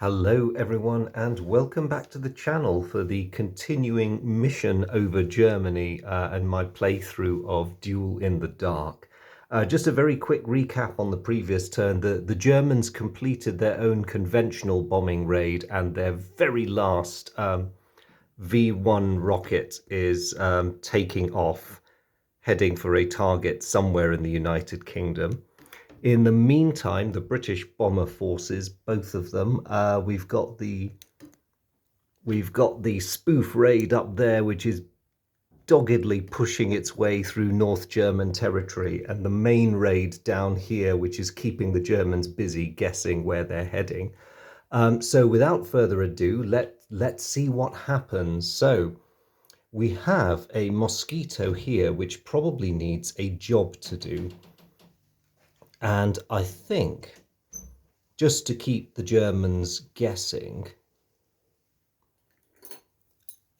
Hello everyone and welcome back to the channel for the continuing mission over Germany and my playthrough of Duel in the Dark. Just a very quick recap on the previous turn. The Germans completed their own conventional bombing raid and their very last V1 rocket is taking off, heading for a target somewhere in the United Kingdom. In the meantime, the British bomber forces, both of them, we've got the Spoof Raid up there, which is doggedly pushing its way through North German territory, and the main raid down here, which is keeping the Germans busy guessing where they're heading. So without further ado, let's see what happens. So we have a Mosquito here, which probably needs a job to do. And I think, just to keep the Germans guessing,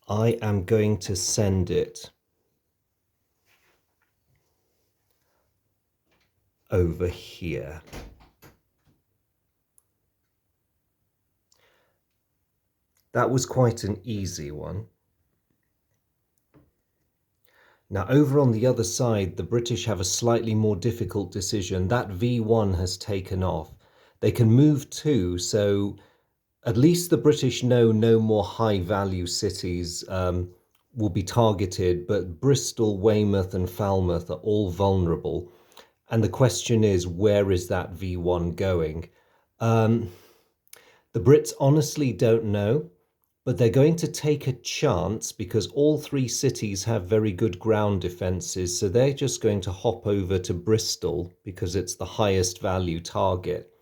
I am going to send it over here. That was quite an easy one. Now, over on the other side, the British have a slightly more difficult decision. That V1 has taken off. They can move too, so at least the British know no more high-value cities will be targeted, but Bristol, Weymouth and Falmouth are all vulnerable. And the question is, where is that V1 going? The Brits honestly don't know. But they're going to take a chance because all three cities have very good ground defenses. So they're just going to hop over to Bristol because it's the highest value target.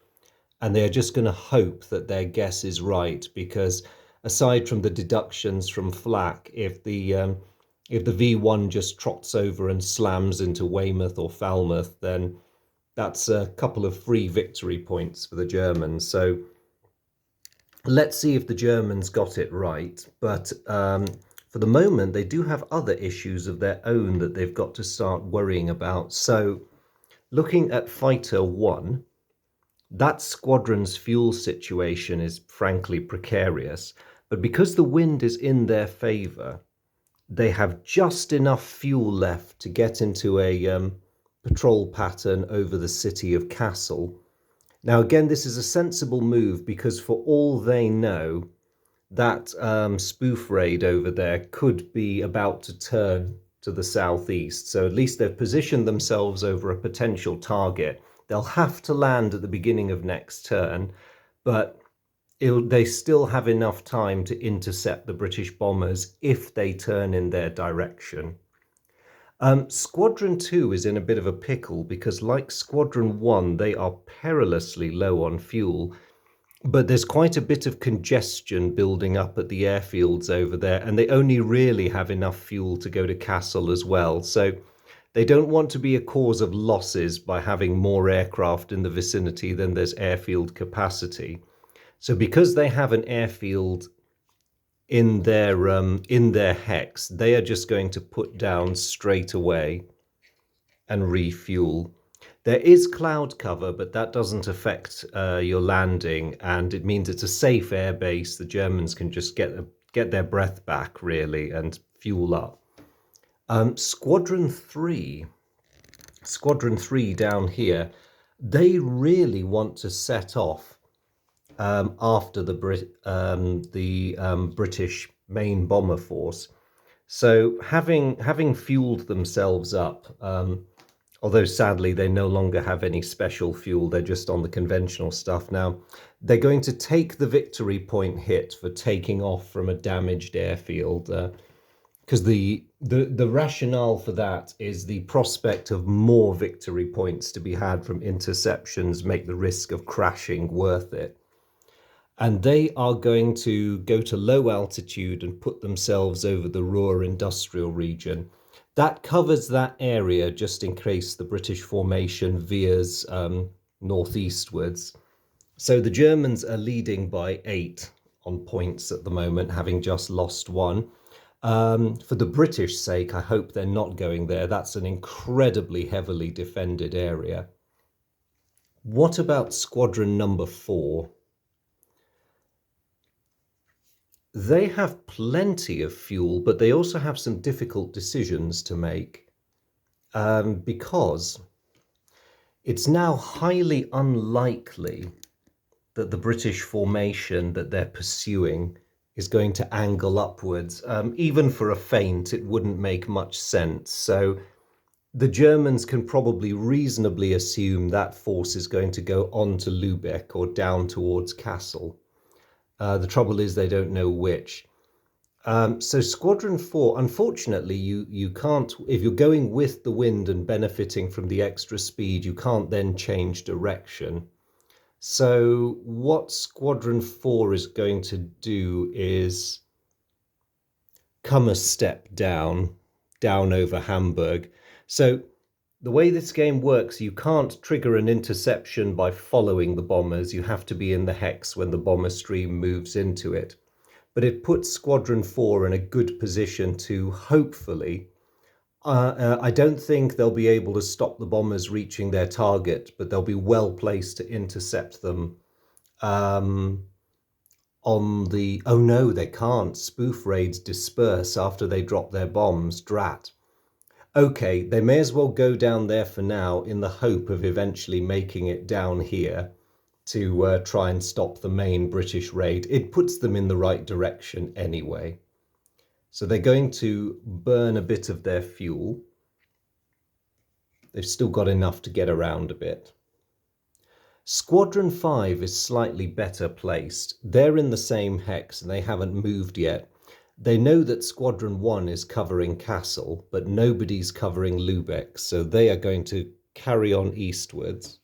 And they're just going to hope that their guess is right, because aside from the deductions from flak, if the V1 just trots over and slams into Weymouth or Falmouth, then that's a couple of free victory points for the Germans. So let's see if the Germans got it right, but for the moment, they do have other issues of their own that they've got to start worrying about. So looking at Fighter 1, that squadron's fuel situation is frankly precarious, but because the wind is in their favour, they have just enough fuel left to get into a patrol pattern over the city of Kassel. Now, again, this is a sensible move because for all they know, that spoof raid over there could be about to turn to the southeast. So at least they've positioned themselves over a potential target. They'll have to land at the beginning of next turn, but they still have enough time to intercept the British bombers if they turn in their direction. Squadron 2 is in a bit of a pickle because, like Squadron 1, they are perilously low on fuel, but there's quite a bit of congestion building up at the airfields over there, and they only really have enough fuel to go to Kassel as well. So they don't want to be a cause of losses by having more aircraft in the vicinity than there's airfield capacity. So because they have an airfield in their hex, they are just going to put down straight away and refuel. There is cloud cover, but that doesn't affect your landing, and it means it's a safe airbase. The Germans can just get their breath back, really, and fuel up. Squadron 3 down here, they really want to set off after the British main bomber force. So having fueled themselves up, although sadly they no longer have any special fuel, they're just on the conventional stuff now, they're going to take the victory point hit for taking off from a damaged airfield, because the rationale for that is the prospect of more victory points to be had from interceptions make the risk of crashing worth it. And they are going to go to low altitude and put themselves over the Ruhr industrial region. That covers that area just in case the British formation veers northeastwards. So the Germans are leading by 8 on points at the moment, having just lost 1. For the British sake, I hope they're not going there. That's an incredibly heavily defended area. What about squadron number 4? They have plenty of fuel, but they also have some difficult decisions to make, because it's now highly unlikely that the British formation that they're pursuing is going to angle upwards. Even for a feint, it wouldn't make much sense. So the Germans can probably reasonably assume that force is going to go on to Lübeck or down towards Kassel. The trouble is they don't know which. So Squadron 4, unfortunately, you can't, if you're going with the wind and benefiting from the extra speed, you can't then change direction. So what Squadron 4 is going to do is come a step down over Hamburg. So the way this game works, you can't trigger an interception by following the bombers. You have to be in the hex when the bomber stream moves into it. But it puts Squadron 4 in a good position to hopefully, I don't think they'll be able to stop the bombers reaching their target, but they'll be well placed to intercept them on the... Oh no, they can't. Spoof raids disperse after they drop their bombs. Drat. Okay, they may as well go down there for now in the hope of eventually making it down here to try and stop the main British raid. It puts them in the right direction anyway. So they're going to burn a bit of their fuel. They've still got enough to get around a bit. Squadron 5 is slightly better placed. They're in the same hex and they haven't moved yet. They know that Squadron 1 is covering Kassel, but nobody's covering Lübeck, so they are going to carry on eastwards.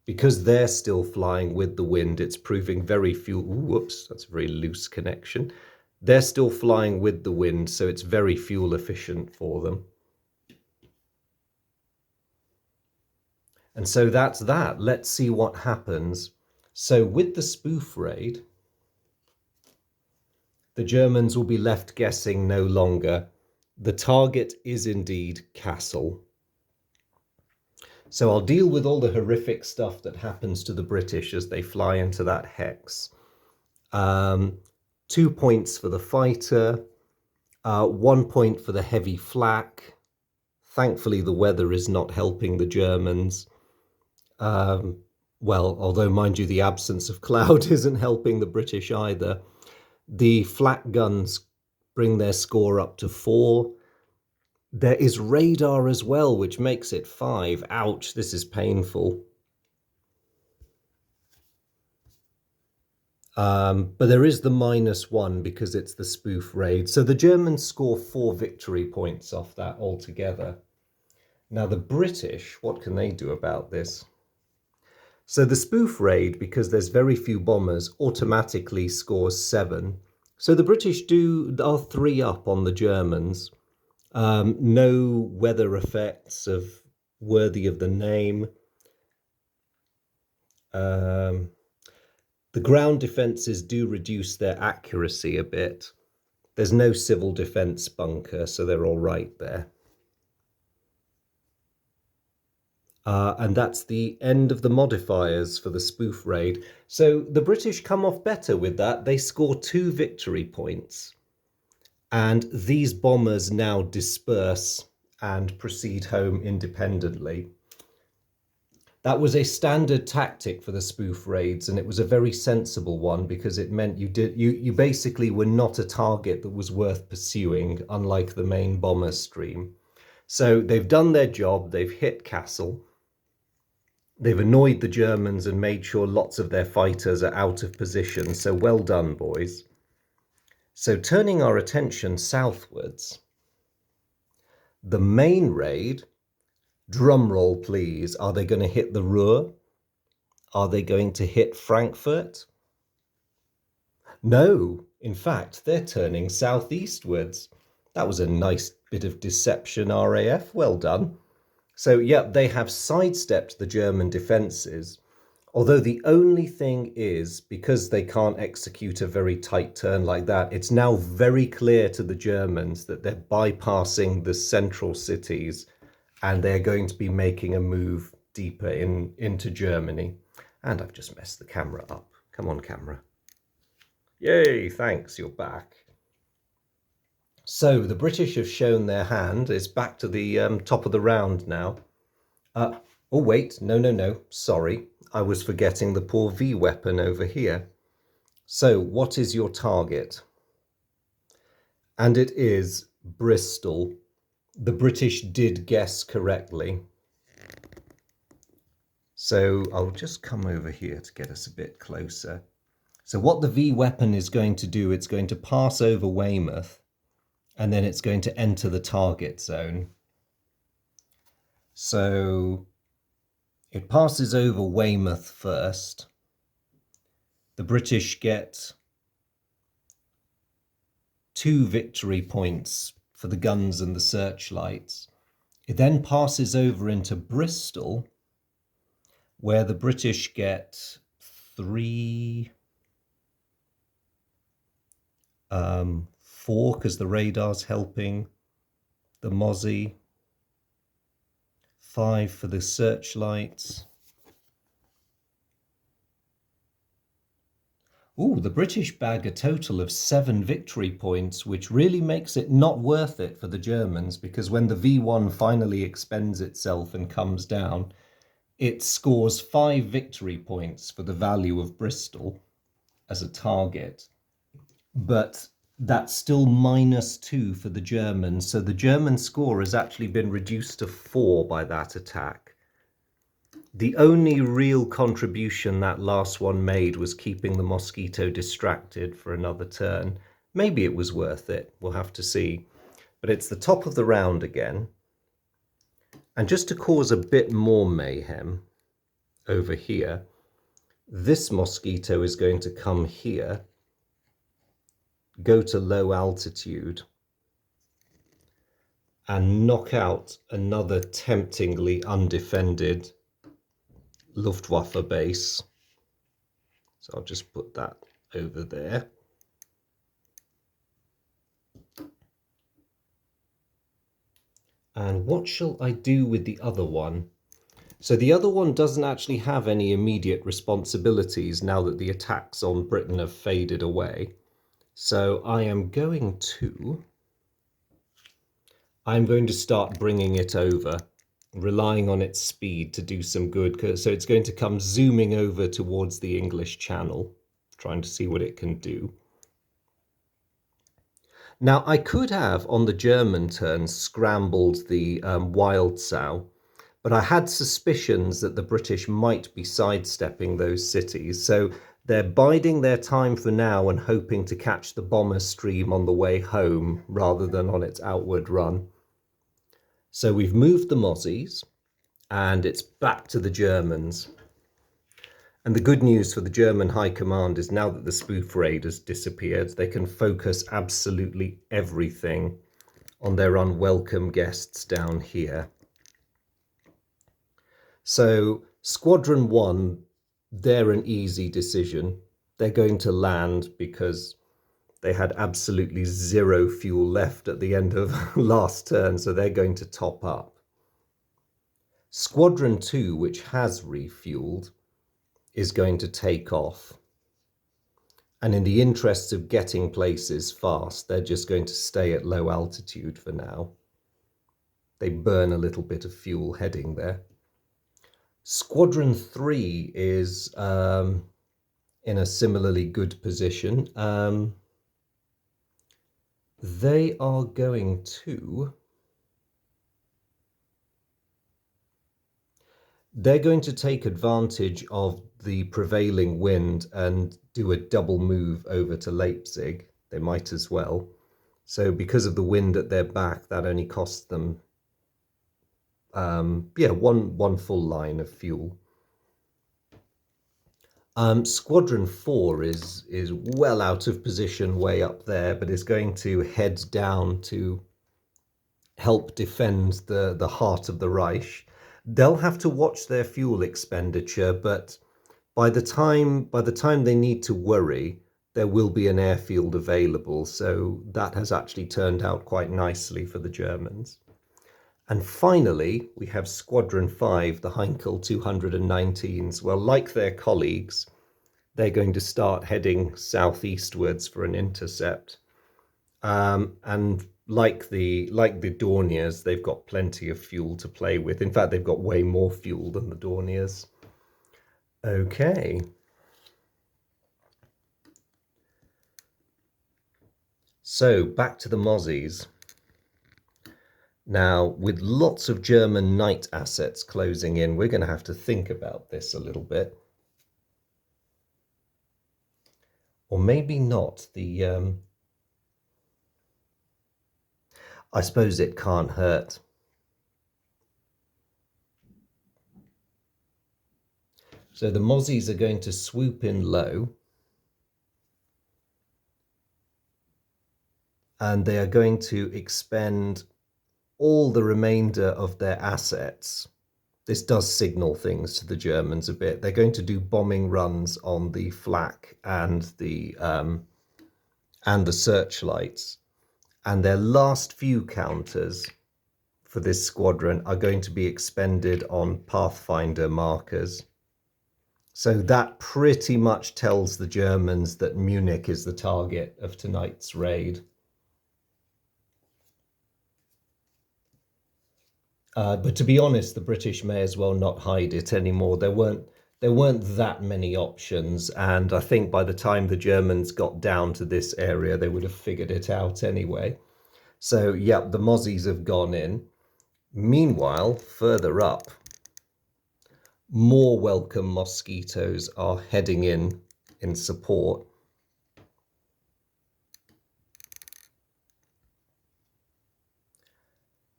Because they're still flying with the wind, it's proving very fuel... Ooh, whoops, that's a very loose connection. They're still flying with the wind, so it's very fuel efficient for them. And so that's that. Let's see what happens. So with the spoof raid, the Germans will be left guessing no longer. The target is indeed Kassel. So I'll deal with all the horrific stuff that happens to the British as they fly into that hex. 2 points for the fighter, 1 point for the heavy flak. Thankfully, the weather is not helping the Germans. Well, although, mind you, the absence of cloud isn't helping the British either. The flak guns bring their score up to 4. There is radar as well, which makes it 5. Ouch, this is painful. But there is the -1 because it's the spoof raid. So the Germans score 4 victory points off that altogether. Now the British, what can they do about this? So the spoof raid, because there's very few bombers, automatically scores 7. So the British are 3 up on the Germans. No weather effects worthy of the name. The ground defences do reduce their accuracy a bit. There's no civil defence bunker, so they're all right there. And that's the end of the modifiers for the spoof raid. So the British come off better with that. They score 2 victory points. And these bombers now disperse and proceed home independently. That was a standard tactic for the spoof raids, and it was a very sensible one because it meant you basically were not a target that was worth pursuing, unlike the main bomber stream. So they've done their job, they've hit Kassel, they've annoyed the Germans and made sure lots of their fighters are out of position, so well done, boys. So turning our attention southwards, the main raid, drum roll please, are they going to hit the Ruhr? Are they going to hit Frankfurt? No, in fact, they're turning southeastwards. That was a nice bit of deception, RAF, well done. So, yeah, they have sidestepped the German defences, although the only thing is, because they can't execute a very tight turn like that, it's now very clear to the Germans that they're bypassing the central cities and they're going to be making a move deeper into Germany. And I've just messed the camera up. Come on, camera. Yay, thanks, you're back. So the British have shown their hand. It's back to the top of the round now. Oh, wait, no, sorry. I was forgetting the poor V weapon over here. So what is your target? And it is Bristol. The British did guess correctly. So I'll just come over here to get us a bit closer. So what the V weapon is going to do, it's going to pass over Weymouth, and then it's going to enter the target zone. So it passes over Weymouth first. The British get 2 victory points for the guns and the searchlights. It then passes over into Bristol, where the British get 3, 4, because the radar's helping the Mozzie, 5 for the searchlights. Ooh, the British bag a total of 7 victory points, which really makes it not worth it for the Germans, because when the V1 finally expends itself and comes down, it scores 5 victory points for the value of Bristol as a target. But that's still -2 for the Germans, so the German score has actually been reduced to 4 by that attack. The only real contribution that last one made was keeping the Mosquito distracted for another turn. Maybe it was worth it, we'll have to see. But it's the top of the round again. And just to cause a bit more mayhem over here, this Mosquito is going to come here, go to low altitude, and knock out another temptingly undefended Luftwaffe base. So I'll just put that over there. And what shall I do with the other one? So the other one doesn't actually have any immediate responsibilities now that the attacks on Britain have faded away. So I'm going to start bringing it over, relying on its speed to do some good. So it's going to come zooming over towards the English Channel, trying to see what it can do. Now, I could have, on the German turn, scrambled the Wild Sow, but I had suspicions that the British might be sidestepping those cities, so they're biding their time for now and hoping to catch the bomber stream on the way home rather than on its outward run. So we've moved the Mozzies, and it's back to the Germans. And the good news for the German High Command is now that the Spoof Raid has disappeared, they can focus absolutely everything on their unwelcome guests down here. So Squadron 1, they're an easy decision. They're going to land because they had absolutely 0 fuel left at the end of last turn, so they're going to top up. Squadron 2, which has refueled, is going to take off. And in the interests of getting places fast, they're just going to stay at low altitude for now. They burn a little bit of fuel heading there. Squadron 3 is in a similarly good position. They are going to... They're going to take advantage of the prevailing wind and do a double move over to Leipzig. They might as well. So because of the wind at their back, that only costs them one full line of fuel. Squadron 4 is well out of position way up there, but is going to head down to help defend the heart of the Reich. They'll have to watch their fuel expenditure, but by the time they need to worry, there will be an airfield available, so that has actually turned out quite nicely for the Germans. And finally, we have Squadron 5, the Heinkel 219s. Well, like their colleagues, they're going to start heading southeastwards for an intercept. And like the Dorniers, they've got plenty of fuel to play with. In fact, they've got way more fuel than the Dorniers. Okay. So back to the Mozzies. Now, with lots of German night assets closing in, we're going to have to think about this a little bit. Or maybe not. I suppose it can't hurt. So the Mozzies are going to swoop in low. And they are going to expend all the remainder of their assets. This does signal things to the Germans a bit. They're going to do bombing runs on the flak and the searchlights. And their last few counters for this squadron are going to be expended on Pathfinder markers. So that pretty much tells the Germans that Munich is the target of tonight's raid. But to be honest, the British may as well not hide it anymore. There weren't that many options, and I think by the time the Germans got down to this area, they would have figured it out anyway. So, yeah, the Mozzies have gone in. Meanwhile, further up, more welcome mosquitoes are heading in support.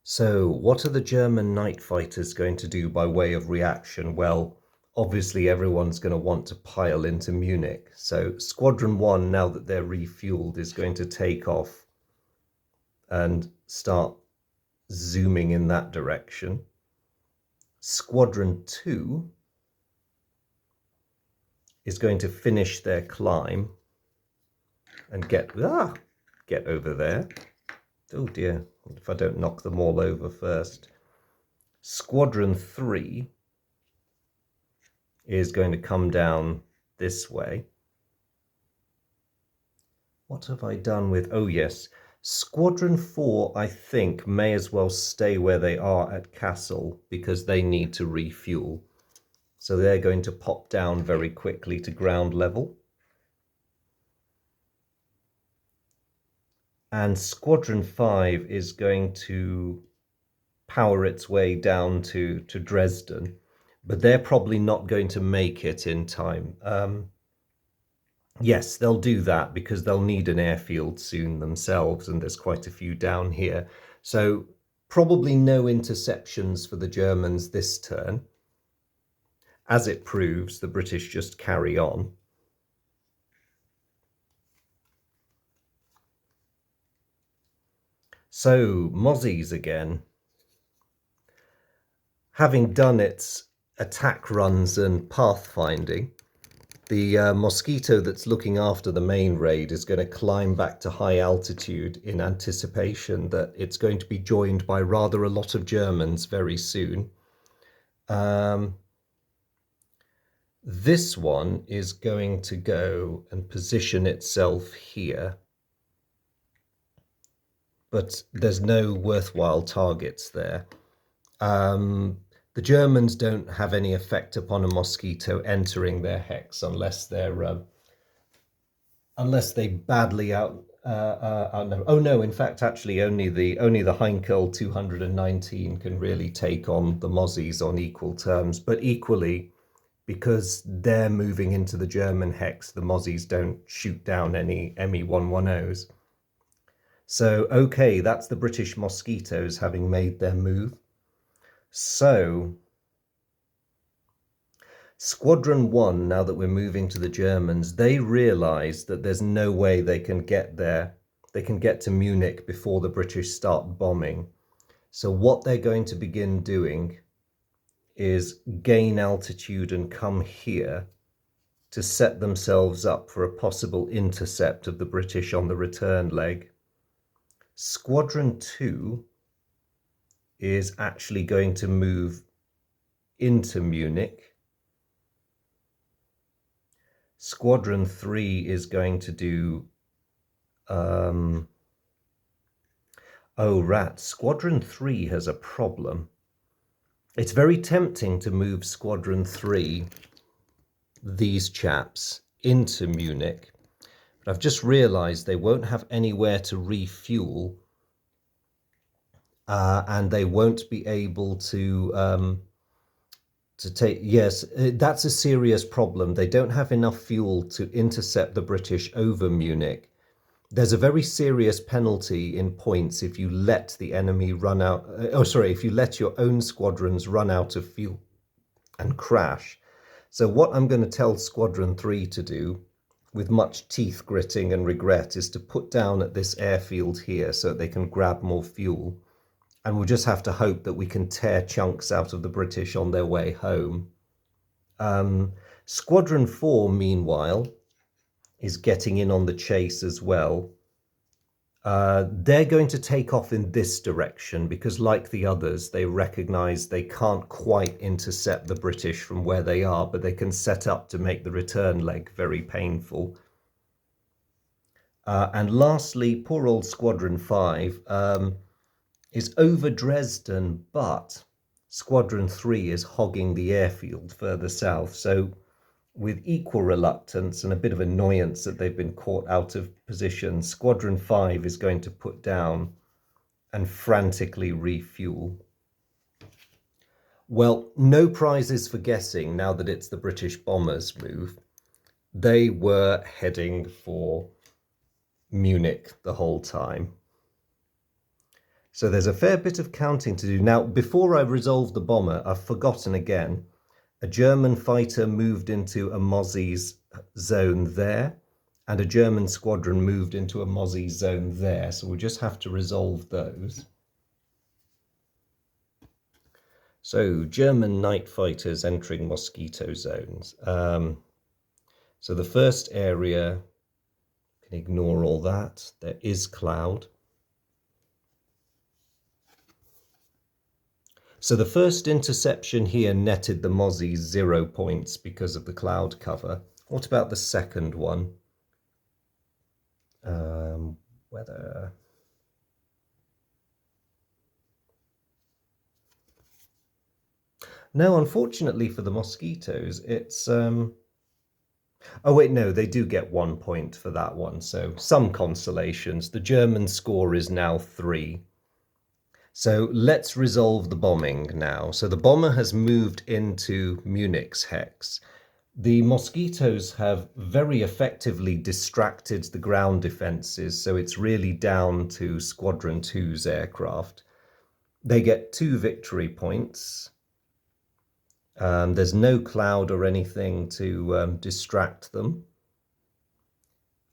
So what are the German night fighters going to do by way of reaction? Well, obviously everyone's going to want to pile into Munich. So Squadron 1, now that they're refueled, is going to take off and start zooming in that direction. Squadron 2 is going to finish their climb and get over there. Oh dear, if I don't knock them all over first. Squadron 3 is going to come down this way. What have I done with... Oh yes, Squadron 4, I think, may as well stay where they are at Kassel because they need to refuel. So they're going to pop down very quickly to ground level. And Squadron 5 is going to power its way down to Dresden, but they're probably not going to make it in time. Yes, they'll do that because they'll need an airfield soon themselves, and there's quite a few down here. So probably no interceptions for the Germans this turn. As it proves, the British just carry on. So, Mozzies again. Having done its attack runs and pathfinding, the mosquito that's looking after the main raid is going to climb back to high altitude in anticipation that it's going to be joined by rather a lot of Germans very soon. This one is going to go and position itself here, but there's no worthwhile targets there. The Germans don't have any effect upon a mosquito entering their hex unless they badly outnumber. Oh no! In fact, actually, only the Heinkel 219 can really take on the Mozzies on equal terms. But equally, because they're moving into the German hex, the Mozzies don't shoot down any Me-110s. So, okay, that's the British mosquitoes having made their move. So, Squadron 1, now that we're moving to the Germans, they realise that there's no way they can get there. They can get to Munich before the British start bombing. So what they're going to begin doing is gain altitude and come here to set themselves up for a possible intercept of the British on the return leg. Squadron 2 is actually going to move into Munich Squadron 3 is going to do... oh, rats. Squadron 3 has a problem. It's very tempting to move Squadron 3, these chaps, into Munich. But I've just realised they won't have anywhere to refuel, and they won't be able to take... Yes, that's a serious problem. They don't have enough fuel to intercept the British over Munich. There's a very serious penalty in points if you let the enemy run out... if you let your own squadrons run out of fuel and crash. So what I'm going to tell Squadron 3 to do, with much teeth gritting and regret, is to put down at this airfield here so that they can grab more fuel. And we'll just have to hope that we can tear chunks out of the British on their way home. Squadron 4, meanwhile, is getting in on the chase as well. They're going to take off in this direction because, like the others, they recognise they can't quite intercept the British from where they are, but they can set up to make the return leg very painful. And lastly, poor old Squadron 5 is over Dresden, but Squadron 3 is hogging the airfield further south. So with equal reluctance and a bit of annoyance that they've been caught out of position, Squadron 5 is going to put down and frantically refuel. Well, no prizes for guessing now that it's the British bombers' move. They were heading for Munich the whole time. So there's a fair bit of counting to do. Now, before I resolve the bomber, I've forgotten again. A German fighter moved into a Mozzie's zone there, and a German squadron moved into a Mozzie's zone there. So we'll just have to resolve those. So German night fighters entering Mosquito zones. So the first area, can ignore all that. There is cloud. So the first interception here netted the Mozzies 0 points because of the cloud cover. What about the second one? Weather. No, unfortunately for the Mosquitoes, it's... Oh wait, no, they do get 1 point for that one. So some consolations. The German score is now 3. So let's resolve the bombing now. So the bomber has moved into Munich's hex. The Mosquitoes have very effectively distracted the ground defences, so it's really down to Squadron 2's aircraft. They get 2 victory points. There's no cloud or anything to distract them.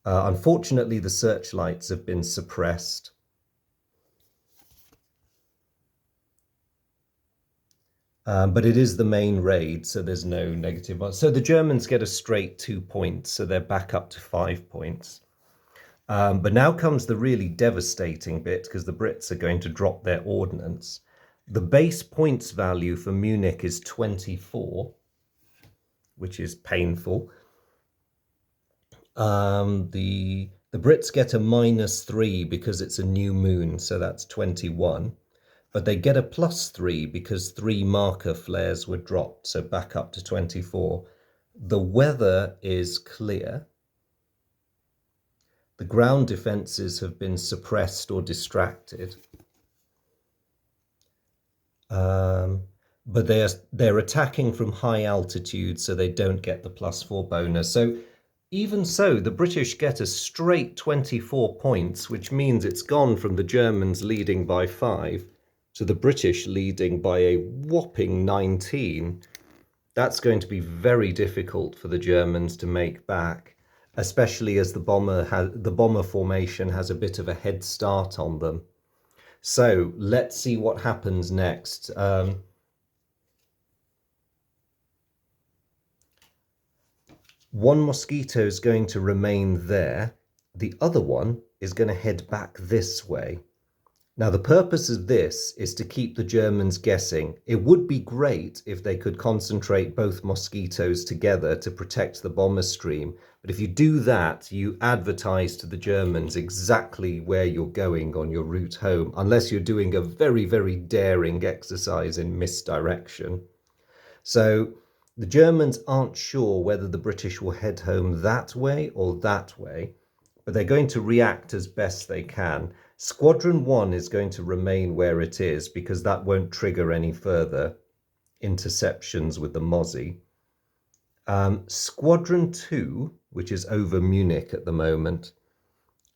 Unfortunately, the searchlights have been suppressed. But it is the main raid, so there's no negative. So the Germans get a straight 2 points, so they're back up to 5 points. But now comes the really devastating bit, because the Brits are going to drop their ordnance. The base points value for Munich is 24, which is painful. The Brits get a -3 because it's a new moon, so that's 21. But they get a +3 because 3 marker flares were dropped, so back up to 24. The weather is clear. The ground defences have been suppressed or distracted. But they're attacking from high altitude, so they don't get the +4 bonus. So even so, the British get a straight 24 points, which means it's gone from the Germans leading by 5 to the British leading by a whopping 19. That's going to be very difficult for the Germans to make back, especially as the bomber formation has a bit of a head start on them. So let's see what happens next. One Mosquito is going to remain there. The other one is going to head back this way. Now, the purpose of this is to keep the Germans guessing. It would be great if they could concentrate both mosquitoes together to protect the bomber stream. But if you do that, you advertise to the Germans exactly where you're going on your route home, unless you're doing a very, very daring exercise in misdirection. So the Germans aren't sure whether the British will head home that way or that way, but they're going to react as best they can. Squadron 1 is going to remain where it is because that won't trigger any further interceptions with the Mozzie. Squadron 2, which is over Munich at the moment,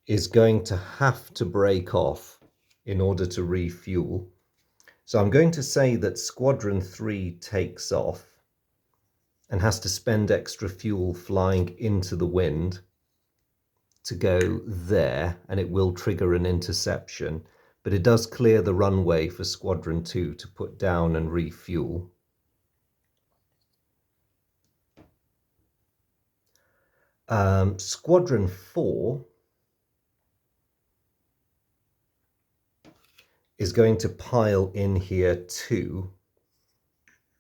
is going to have to break off in order to refuel. So I'm going to say that Squadron 3 takes off and has to spend extra fuel flying into the wind to go there, and it will trigger an interception, but it does clear the runway for Squadron 2 to put down and refuel. Squadron 4 is going to pile in here too,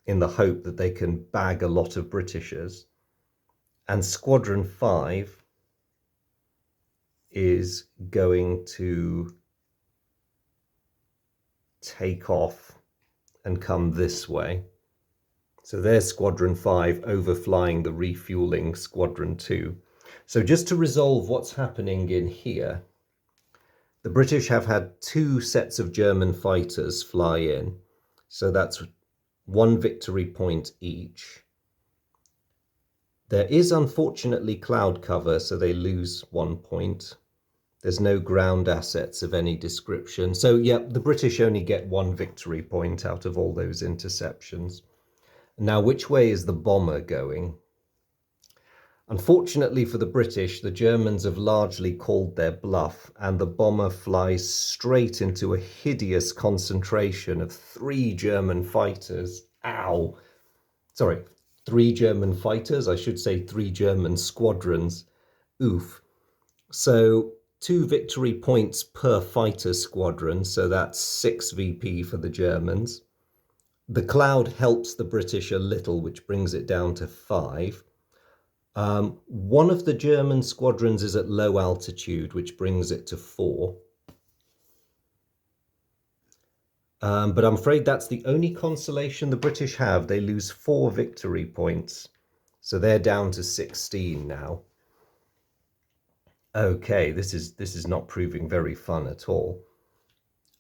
in the hope that they can bag a lot of Britishers. And Squadron 5 is going to take off and come this way. So there's Squadron 5 overflying the refueling Squadron 2. So just to resolve what's happening in here, the British have had 2 sets of German fighters fly in. So that's 1 victory point each. There is unfortunately cloud cover, so they lose 1 point. There's no ground assets of any description. So yeah, the British only get 1 victory point out of all those interceptions. Now, which way is the bomber going? Unfortunately for the British, the Germans have largely called their bluff, and the bomber flies straight into a hideous concentration of 3 German fighters. Ow! Sorry, 3 German fighters? I should say 3 German squadrons. Oof. So 2 victory points per fighter squadron, so that's 6 VP for the Germans. The cloud helps the British a little, which brings it down to 5. One of the German squadrons is at low altitude, which brings it to 4. But I'm afraid that's the only consolation the British have. They lose 4 victory points, so they're down to 16 now. Okay, this is not proving very fun at all.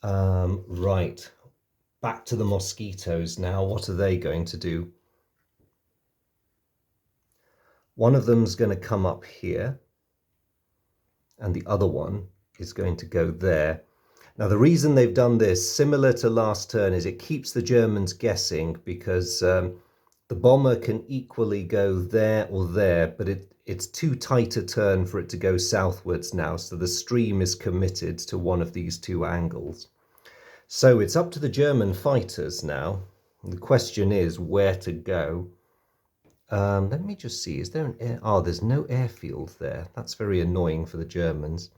Right, back to the mosquitoes now. What are they going to do? One of them's going to come up here, and the other one is going to go there. Now, the reason they've done this, similar to last turn, is it keeps the Germans guessing, because the bomber can equally go there or there, but it's too tight a turn for it to go southwards now, so the stream is committed to one of these 2 angles. So it's up to the German fighters now. The question is where to go. Let me just see, is there an air? Oh, there's no airfield there. That's very annoying for the Germans.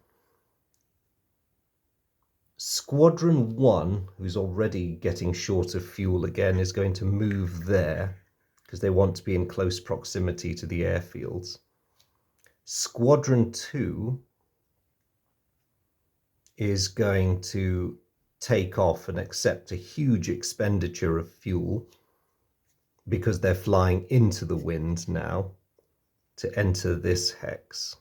Squadron 1, who's already getting short of fuel again, is going to move there because they want to be in close proximity to the airfields. Squadron 2 is going to take off and accept a huge expenditure of fuel because they're flying into the wind now to enter this hex.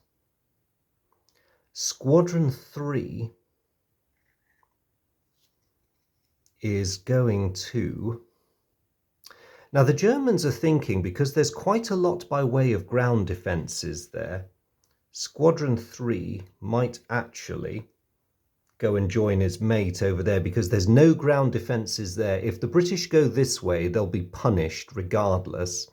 Squadron 3 is going to... Now the Germans are thinking, because there's quite a lot by way of ground defences there, Squadron 3 might actually go and join his mate over there, because there's no ground defences there. If the British go this way, they'll be punished regardless.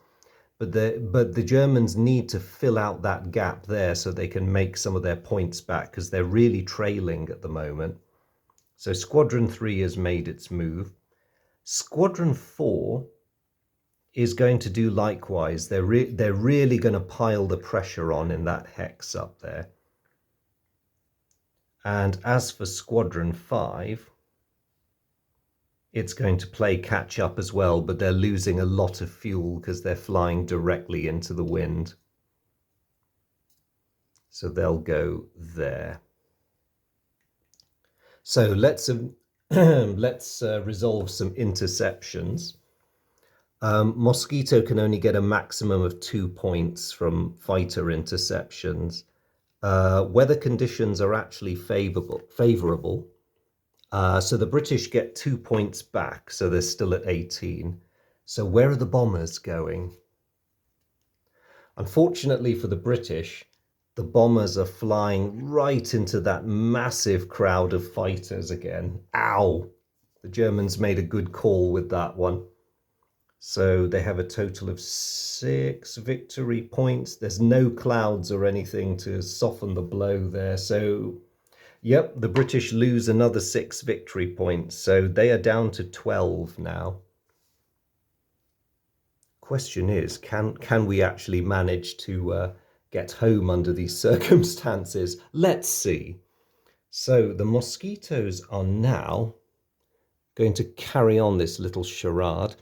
But the Germans need to fill out that gap there so they can make some of their points back, because they're really trailing at the moment. So Squadron 3 has made its move. Squadron 4 is going to do likewise. They're really going to pile the pressure on in that hex up there. And as for Squadron 5, it's going to play catch up as well, but they're losing a lot of fuel because they're flying directly into the wind. So they'll go there. So let's resolve some interceptions. Mosquito can only get a maximum of 2 points from fighter interceptions. Weather conditions are actually favorable. So the British get 2 points back, so they're still at 18. So where are the bombers going? Unfortunately for the British, the bombers are flying right into that massive crowd of fighters again. Ow! The Germans made a good call with that one. So they have a total of 6 victory points. There's no clouds or anything to soften the blow there. So, yep, the British lose another 6 victory points. So they are down to 12 now. Question is, can we actually manage to get home under these circumstances? Let's see. So the mosquitoes are now going to carry on this little charade.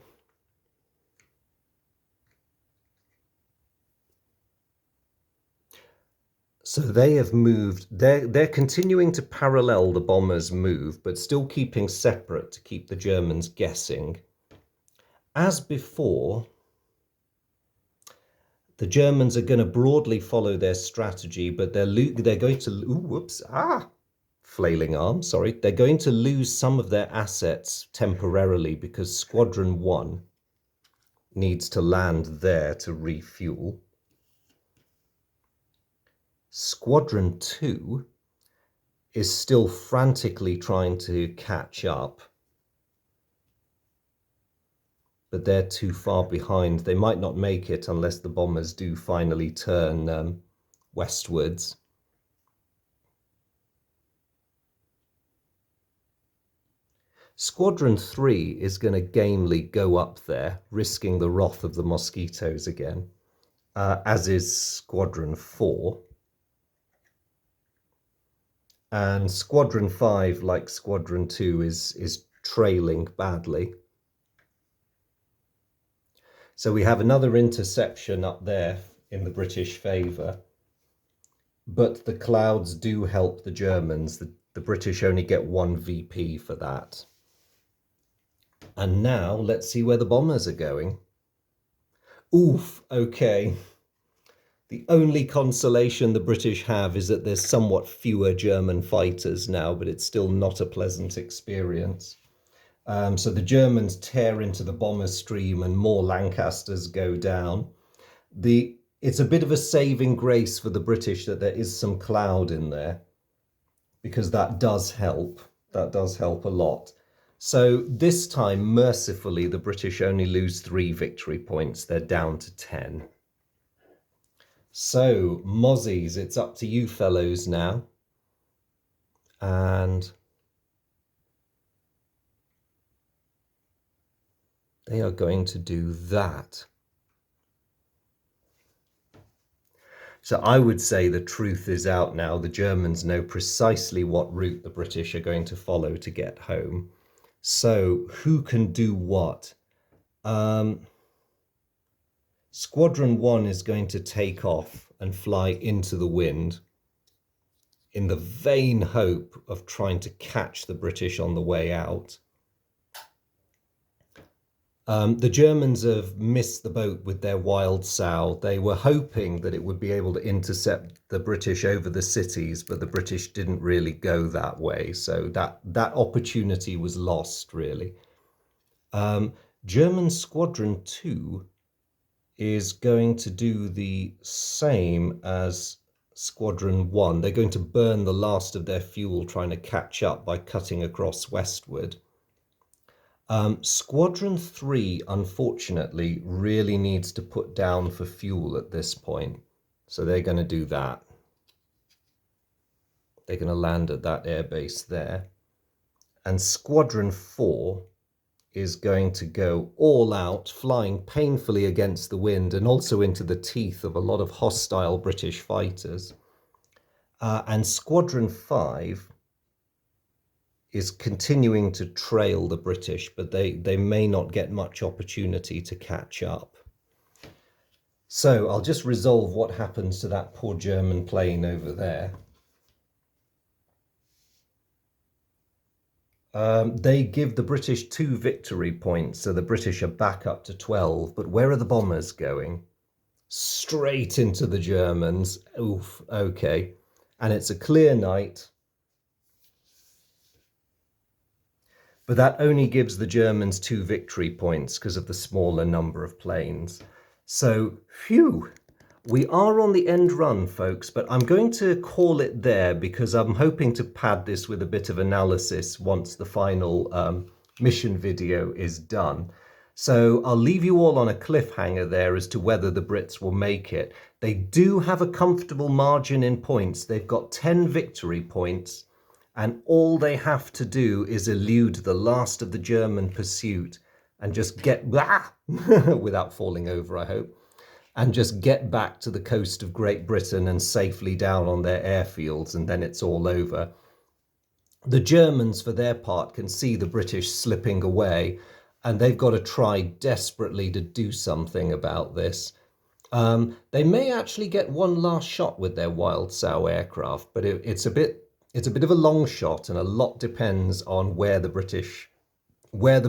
So they have moved, they're continuing to parallel the bombers' move, but still keeping separate to keep the Germans guessing. As before, the Germans are going to broadly follow their strategy, but they're going to, flailing arm, sorry. They're going to lose some of their assets temporarily because Squadron 1 needs to land there to refuel. Squadron 2 is still frantically trying to catch up, but they're too far behind. They might not make it unless the bombers do finally turn westwards. Squadron 3 is going to gamely go up there, risking the wrath of the mosquitoes again, as is Squadron 4. And Squadron 5, like Squadron 2, is trailing badly. So we have another interception up there in the British favour. But the clouds do help the Germans. The British only get 1 VP for that. And now let's see where the bombers are going. Oof, okay. The only consolation the British have is that there's somewhat fewer German fighters now, but it's still not a pleasant experience. So the Germans tear into the bomber stream and more Lancasters go down. It's a bit of a saving grace for the British that there is some cloud in there, because that does help. That does help a lot. So this time, mercifully, the British only lose 3 victory points. They're down to 10. So, Mozzies, it's up to you fellows now. And they are going to do that. So I would say the truth is out now. The Germans know precisely what route the British are going to follow to get home. So who can do what? Squadron 1 is going to take off and fly into the wind in the vain hope of trying to catch the British on the way out. The Germans have missed the boat with their wild sow. They were hoping that it would be able to intercept the British over the cities, but the British didn't really go that way. So that opportunity was lost, really. German Squadron 2 is going to do the same as Squadron 1. They're going to burn the last of their fuel trying to catch up by cutting across westward. Squadron 3, unfortunately, really needs to put down for fuel at this point. So they're going to do that. They're going to land at that airbase there. And Squadron 4 is going to go all out, flying painfully against the wind and also into the teeth of a lot of hostile British fighters. And Squadron 5 is continuing to trail the British, but they may not get much opportunity to catch up. So I'll just resolve what happens to that poor German plane over there. They give the British 2 victory points, so the British are back up to 12. But where are the bombers going? Straight into the Germans. Oof, okay. And it's a clear night. But that only gives the Germans 2 victory points because of the smaller number of planes. So, phew, we are on the end run, folks, but I'm going to call it there because I'm hoping to pad this with a bit of analysis once the final mission video is done. So I'll leave you all on a cliffhanger there as to whether the Brits will make it. They do have a comfortable margin in points. They've got 10 victory points, and all they have to do is elude the last of the German pursuit and just get, without falling over, I hope, and just get back to the coast of Great Britain and safely down on their airfields, and then it's all over. The Germans, for their part, can see the British slipping away, and they've got to try desperately to do something about this. They may actually get one last shot with their Wild Sow aircraft, but it's a bit of a long shot, and a lot depends on where the